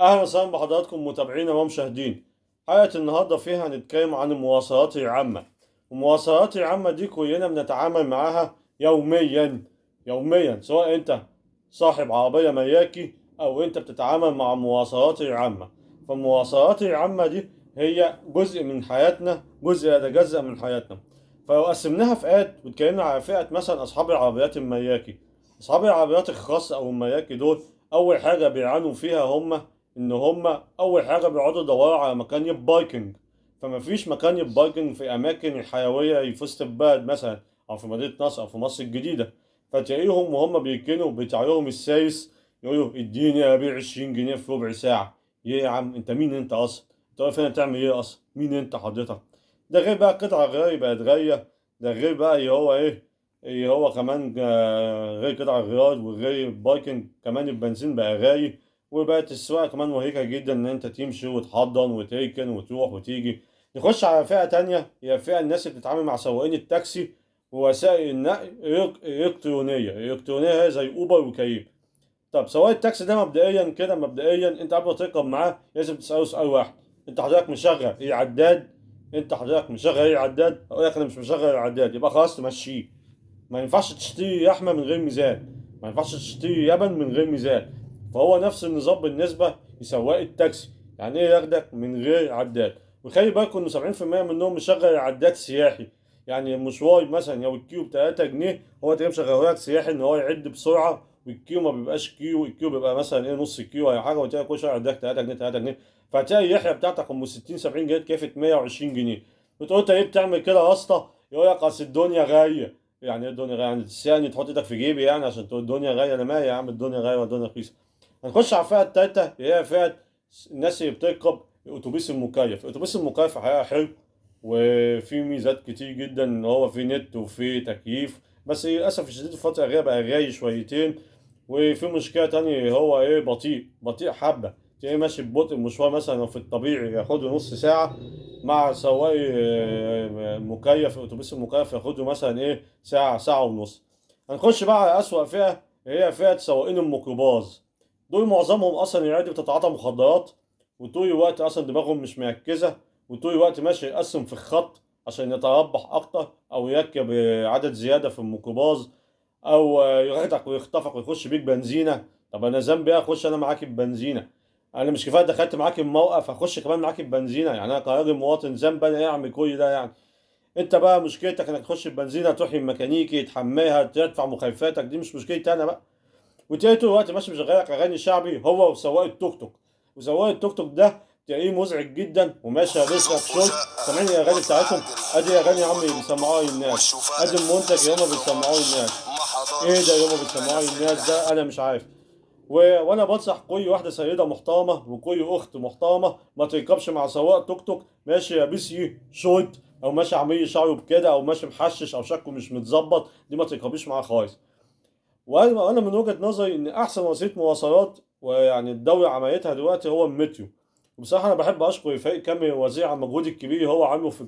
أهلا وسهلا بحضراتكم متابعينا ومشاهدين. حلقة النهاردة فيها هنتكلم عن المواصلات العامة. المواصلات العامة دي كلنا بنتعامل معاها يوميا يوميا، سواء أنت صاحب عربية ملاكي أو أنت بتتعامل مع المواصلات العامة. فالمواصلات العامة دي هي جزء من حياتنا، جزء يتجزأ من حياتنا. فلو قسمناها فئات واتكلمنا على فئة مثلا أصحاب العربيات الملاكي، أصحاب العربيات الخاصة أو الملاكي دول أول حاجة بيعانوا فيها ان هما اول حاجه بيقعدوا يدوروا على مكان يبايكنج. فما فيش مكان يبايكنج في اماكن الحيويه في وسط البلد مثلا، او في مدينه نصر او في مصر الجديده. فتلاقيهم وهم بيركنوا بتاع لهم السايس يقولوا اديني ابيع 20 جنيه في ربع ساعه. ايه يا عم انت مين انت اصلا؟ انت واقف هنا تعمل ايه اصلا؟ مين انت حضرتك؟ ده غير بقى قطع غيار بقت غاليه. ده غير بقى اللي هو ايه، اللي هو كمان غير قطع الغيار وغير البايكنج كمان البنزين بقى غالي. وبقت السواقة كمان مرهقة جدا إن أنت تمشي وتحضن وتركن وتروح وتيجي. نخش على فئة تانية، هي فئة الناس اللي بتتعامل مع سواقين التاكسي ووسائل النقل الإلكترونية هي زي أوبر وكريم. طب سواق التاكسي ده مبدئيا كده، مبدئيا أنت قبل ما تركب معاه لازم تسأله سؤال واحد: أنت حضرتك مشغل إيه عداد؟ أنت حضرتك مشغل إيه عداد؟ أقول لك أنا مش مشغل العداد، يبقى خلاص تمشيه. ما ينفعش تشتري لحمة من غير ميزان، ما ينفعش تشتري لبن من غير ميزان. فهو نفس النظام بالنسبة لسواق التاكسي. يعني ايه ياخدك من غير عداد؟ وخلي بالكم ان 70% منهم مشغل عداد سياحي. يعني المشوار مثلا لو الكيلو ب 3 جنيه، هو تلاقيه مشغله لك سياحي ان هو يعد بسرعة. والكيلو ما بيبقاش كيلو، الكيلو بيبقى مثلا ايه نص كيلو ولا حاجة، وتلاقي كل شوية عندك 3 جنيه 3 جنيه. فهتلاقي اللحية بتاعتك ام 60 70 جنيه كلفت 120 جنيه. بتقول انت ليه بتعمل كده يا اسطى؟ يقول لك اصل الدنيا غالية. يعني ايه الدنيا غالية؟ يعني تسيعني تحط ايدك في جيبي يعني عشان تقول الدنيا غالية؟ انا مالي يا عم الدنيا غالية ولا الدنيا رخيصة. هنخش على الفئة التالتة، هي فئة الناس اللي بتركب الأتوبيس المكيف. الأتوبيس المكيف حقيقة حلو وفي ميزات كتير جدا، إن هو في نت وفي تكييف، بس للأسف الشديد الفترة الأخيرة بقى غالي شويتين. وفي مشكلة تانية، هو إيه، بطيء بطيء حبة. تلاقيه ماشي ببطء المشوار مثلا لو في الطبيعي ياخده نص ساعة، مع سواق مكيف الأتوبيس المكيف ياخده مثلا إيه ساعة ساعة ونص. هنخش بقى على أسوأ فئة، هي فئة سواقين الميكروباص. دول معظمهم اصلا يعني بتتعاطى مخدرات، وطول الوقت اصلا دماغهم مش مركزه، وطول الوقت ماشي يقسم في الخط عشان يتربح اكتر او يركب عدد زياده في الميكروباص، او ياخدك ويخطفك ويخش بيك بنزينه. طب انا ذنبي ايه اخش انا معاك ببنزينه؟ انا مش كفايه دخلت معاك الموقف اخش كمان معاك ببنزينه؟ يعني انا كراجل مواطن ذنب انا ايه اعمل كل ده يعني؟ انت بقى مشكلتك انك تخش ببنزينه تروح الميكانيكي تحميها تدفع مخالفاتك، دي مش مشكلتي انا بقى. وتلاقي طول الوقت ماشي مشغل لك اغاني شعبي هو وسواق التوك توك. وسواق التوك توك ده تلاقيه مزعج جدا وماشي بيسرق شوي. سامعين الاغاني بتاعتهم؟ ادي اغاني يا عم بيسمعوها للناس، ادي المنتج اللي هما بيسمعوه للناس. ايه ده اللي هما بيسمعوه للناس ده؟ انا مش عارف. وانا بنصح كل واحده سيده محترمه وكل اخت محترمه ما تركبش مع سواق توك توك ماشي لابس شورت، او ماشي عامل شعره بكده، او ماشي محشش، او شكله مش متظبط. دي ما تركبيش معاه خالص. وانا من وجهة نظري ان احسن وسيله مواصلات ويعني الدولة عملتها دلوقتي هو المترو. وبصراحة انا بحب اشكر فريق كامل وزير على المجهود الكبير اللي هو عامله في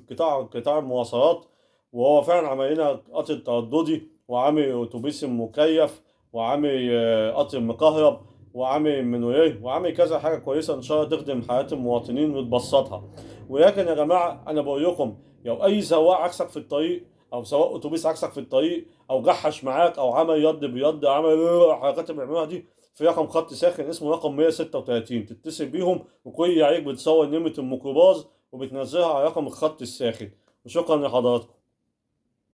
قطاع المواصلات. وهو فعلا عمل لنا قطر ترددي، وعامل اتوبيس مكيف، وعامل قطر مكهرب، وعامل منويه، وعامل كذا حاجة كويسة ان شاء الله تخدم حياة المواطنين وتبسطها. ولكن يا جماعة انا بقول لكم، لو اي سواق عكسك في الطريق، او سواق اتوبيس عكسك في الطريق، او جحش معاك، او عمل يد بيد، عمل الحركات اللي بيعملوها دي، في رقم خط ساخن اسمه رقم 136 تتصل بيهم، وكل عليك بتصور نمرة الميكروباص وبتنزلها على رقم الخط الساخن. وشكرا لحضراتكم.